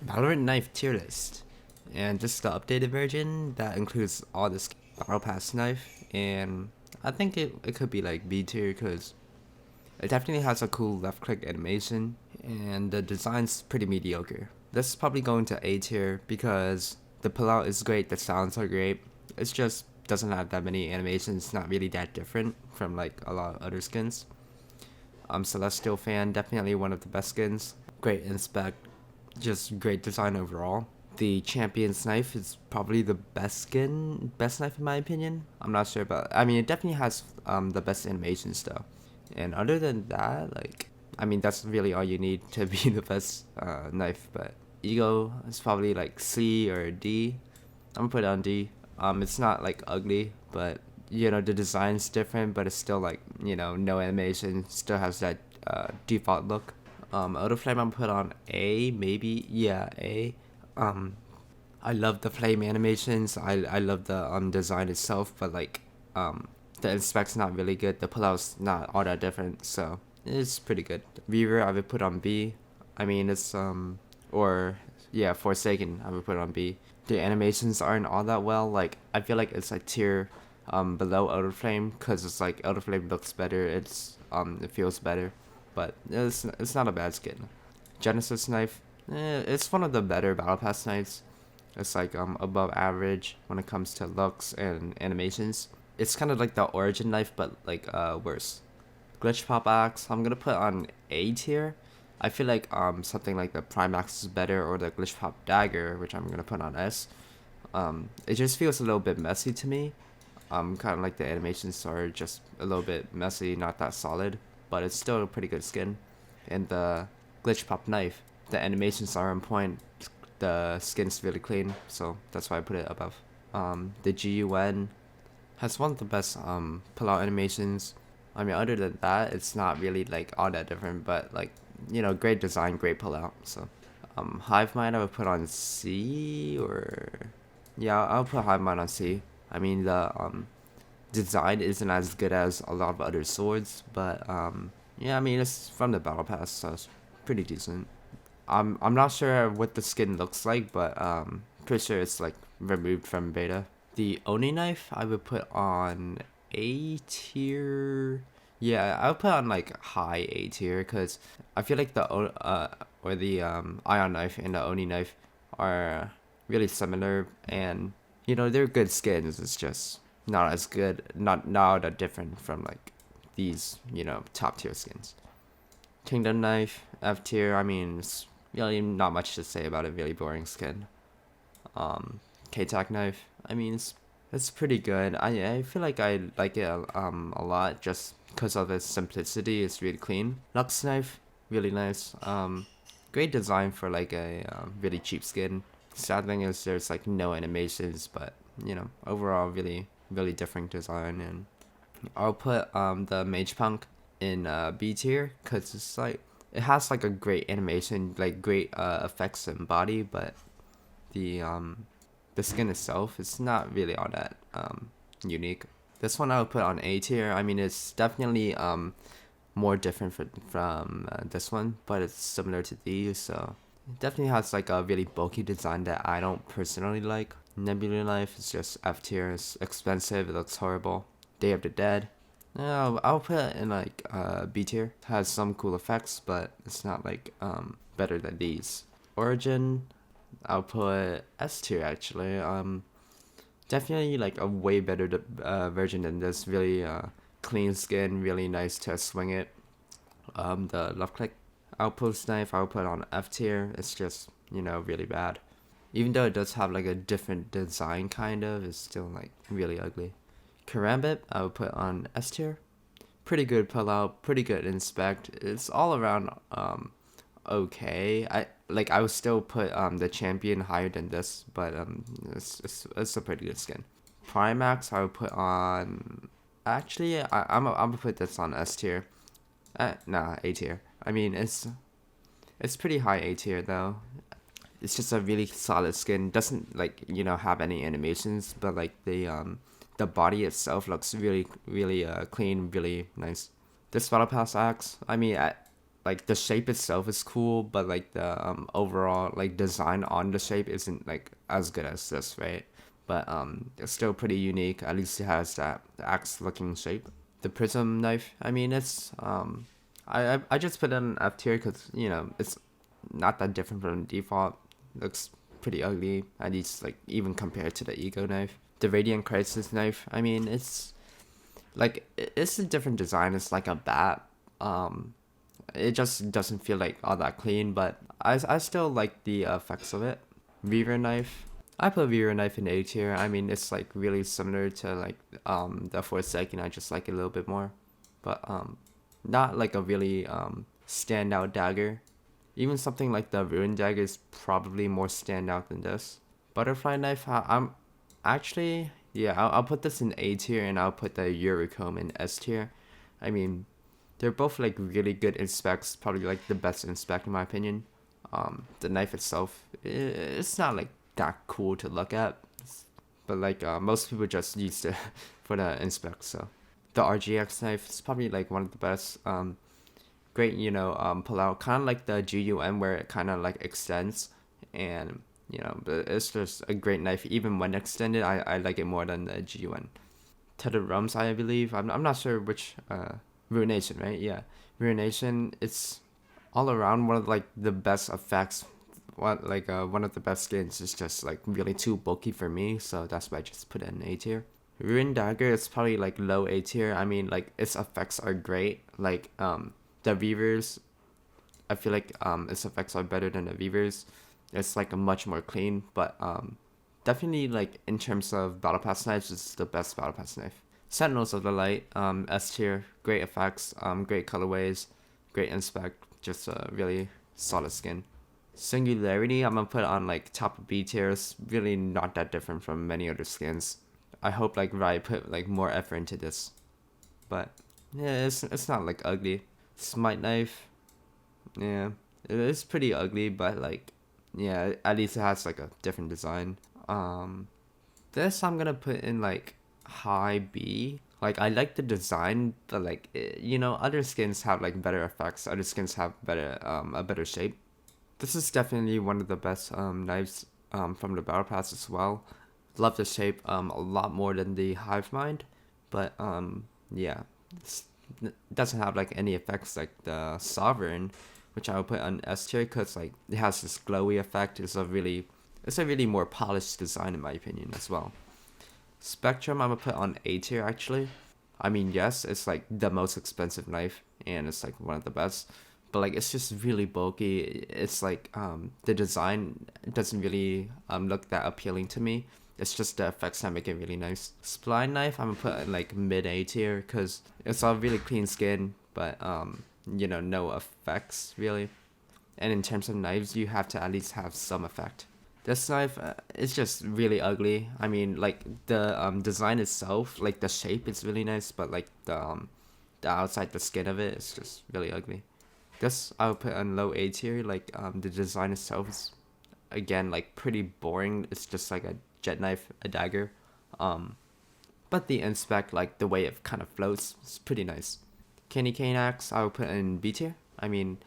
Valorant knife tier list, and this is the updated version that includes all this battle pass knife, and I think it could be like B tier because it definitely has a cool left click animation, and the design's pretty mediocre. This is probably going to A tier because the pullout is great, the sounds are great. It's just doesn't have that many animations, not really that different from like a lot of other skins. Celestial fan, definitely one of the best skins. Great inspect, just great design overall. The champion's knife is probably the best knife in my opinion. I'm not sure, but I mean it definitely has the best animations though. And other than that, like I mean that's really all you need to be the best knife. But ego is probably like C or D. I'm gonna put it on D. It's not like ugly, but the design's different, but it's still like no animation. Still has that default look. Auto flame I'm put on A, maybe, yeah, A. Um, I love the flame animations. I love the design itself, but like the inspect's not really good. The pullout's not all that different, so it's pretty good. Reaver I would put on B. I mean it's or yeah, Forsaken I would put on B. The animations aren't all that well. Like I feel like it's a tier below Auto Flame because it's like Auto Flame looks better. It feels better, but it's not a bad skin. Genesis knife, it's one of the better battle pass knives. It's like above average when it comes to looks and animations. It's kind of like the origin knife, but like worse. Glitch pop axe, I'm gonna put on A tier. I feel like something like the prime axe is better, or the glitch pop dagger, which I'm gonna put on S. It just feels a little bit messy to me. Kind of like the animations are just a little bit messy, not that solid, but it's still a pretty good skin. And the glitch pop knife, the animations are on point, the skin's really clean, so that's why I put it above. The GUN has one of the best pullout animations. I mean, other than that, it's not really like all that different, but like great design, great pullout. So, Hive Mind I would put on C, or yeah, I'll put Hive Mind on C. I mean the design isn't as good as a lot of other swords, but yeah, I mean it's from the battle pass, so it's pretty decent. I'm not sure what the skin looks like, but pretty sure it's like removed from beta. The Oni knife I would put on A tier. Yeah, I would put on like high A tier because I feel like or the Ion knife and the Oni knife are really similar, and they're good skins. It's just not as good, not that different from like these top tier skins. Kingdom knife F tier. I mean, it's really not much to say about it. Really boring skin. K-Tac knife. I mean, it's pretty good. I feel like I like it a lot just because of its simplicity. It's really clean. Lux knife, really nice. Great design for like a really cheap skin. Sad thing is there's like no animations, but overall really different design. And I'll put the Mage Punk in B tier because it's like it has like a great animation, like great effects and body, but the the skin itself is not really all that unique. This one I would put on A tier. I mean, it's definitely more different from this one, but it's similar to these, so it definitely has like a really bulky design that I don't personally like. Nebula Knife is just F tier. It's expensive. It looks horrible. Day of the Dead. I'll put it in like B tier. It has some cool effects, but it's not like better than these. Origin, I'll put S tier actually. Definitely like a way better version than this. Really clean skin, really nice to swing it. The left click outpost knife I'll put on F tier. It's just really bad. Even though it does have like a different design kind of, it's still like really ugly. Karambit I would put on S tier. Pretty good pullout, pretty good inspect. It's all around okay. I would still put the champion higher than this, but it's a pretty good skin. Primax I would put on. Actually, I'm gonna put this on S tier. Nah, A tier. I mean it's pretty high A tier though. It's just a really solid skin. Doesn't like have any animations, but like the body itself looks really clean, really nice. This battle pass axe. I mean, like the shape itself is cool, but like the overall like design on the shape isn't like as good as this, right? But it's still pretty unique. At least it has that axe looking shape. The prism knife, I mean, it's I just put it in F tier because it's not that different from default. Looks pretty ugly, at least like even compared to the ego knife. The radiant crisis knife, I mean, it's a different design. It's like a bat. It just doesn't feel like all that clean, but I still like the effects of it. Reaver knife, I put Reaver knife in A tier. I mean, it's like really similar to like the Forsaken. I just like it a little bit more, but not like a really standout dagger. Even something like the Ruin dagger is probably more standout than this. Butterfly knife, I'm actually, yeah, I'll put this in A tier, and I'll put the Eurocomb in S tier. I mean, they're both like really good in specs, probably like the best in spec in my opinion. The knife itself, it's not like that cool to look at, but like most people just use it for the inspect. So the RGX knife is probably like one of the best. Great, pull out, kind of like the GUM where it kind of like extends, and but it's just a great knife. Even when extended, I like it more than the GUN. Tethered Rums, I believe. I'm not sure which. Ruination, right? Yeah, Ruination. It's all around one of like the best effects. One of the best skins is just like really too bulky for me, so that's why I just put it in A tier. Ruin Dagger is probably like low A tier. I mean, like its effects are great. Like the Reavers, I feel like its effects are better than the Reavers. It's like a much more clean, but definitely like in terms of battle pass knives, it's the best battle pass knife. Sentinels of the Light, S tier, great effects, great colorways, great inspect, just a really solid skin. Singularity, I'm gonna put on like top of B tier. It's really not that different from many other skins. I hope like Riot put like more effort into this, but yeah, it's not like ugly. Smite knife, yeah, it is pretty ugly, but like yeah, at least it has like a different design. This I'm gonna put in like high B. Like I like the design, but like other skins have like better effects. Other skins have better a better shape. This is definitely one of the best knives from the battle pass as well. Love the shape a lot more than the Hive Mind, but yeah, it doesn't have like any effects like the Sovereign, which I would put on S tier because like it has this glowy effect. It's a really more polished design in my opinion as well. Spectrum, I'm gonna put on A tier actually. I mean, yes, it's like the most expensive knife, and it's like one of the best. But like, it's just really bulky. It's like the design doesn't really look that appealing to me. It's just the effects that make it really nice. Spline knife, I'm gonna put in like mid A tier because it's all really clean skin, but no effects really. And in terms of knives, you have to at least have some effect. This knife is just really ugly. I mean, like the design itself, like the shape is really nice, but like the outside the skin of it is just really ugly. This I would put on low A tier. Like the design itself is again like pretty boring. It's just like a jet knife, a dagger. But the inspect, like the way it kind of floats, is pretty nice. Candy cane axe I would put in B tier. I mean,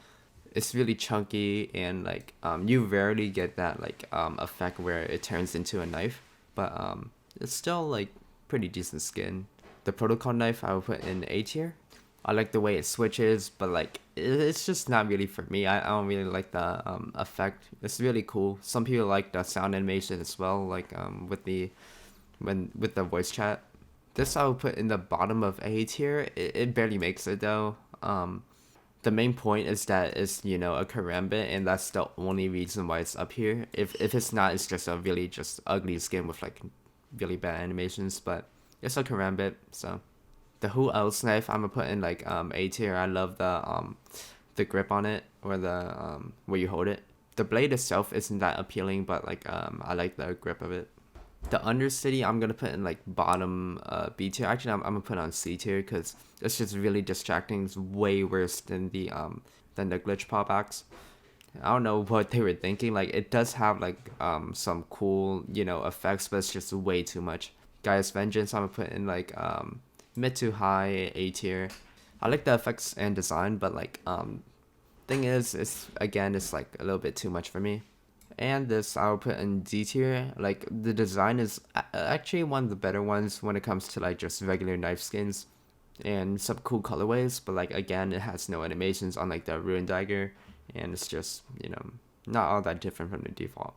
it's really chunky, and like you rarely get that like effect where it turns into a knife, but it's still like pretty decent skin. The protocol knife I would put in A tier. I like the way it switches, but like it's just not really for me. I don't really like the effect. It's really cool. Some people like the sound animation as well, like with the voice chat. This I would put in the bottom of A tier. It barely makes it though. The main point is that it's a karambit, and that's the only reason why it's up here. If it's not, it's just a really just ugly skin with like really bad animations. But it's a karambit, so. The Who Else knife I'm gonna put in like A tier. I love the grip on it, or the where you hold it. The blade itself isn't that appealing, but like I like the grip of it. The Undercity I'm gonna put in like bottom B tier. Actually, I'm gonna put on C tier because it's just really distracting. It's way worse than the glitch pop axe. I don't know what they were thinking. Like it does have like some cool effects, but it's just way too much. Gaia's Vengeance I'm gonna put in like mid to high A tier. I like the effects and design, but like thing is, it's like a little bit too much for me. And this I'll put in D tier. Like the design is actually one of the better ones when it comes to like just regular knife skins and some cool colorways. But like again, it has no animations on like the ruined dagger, and it's just not all that different from the default.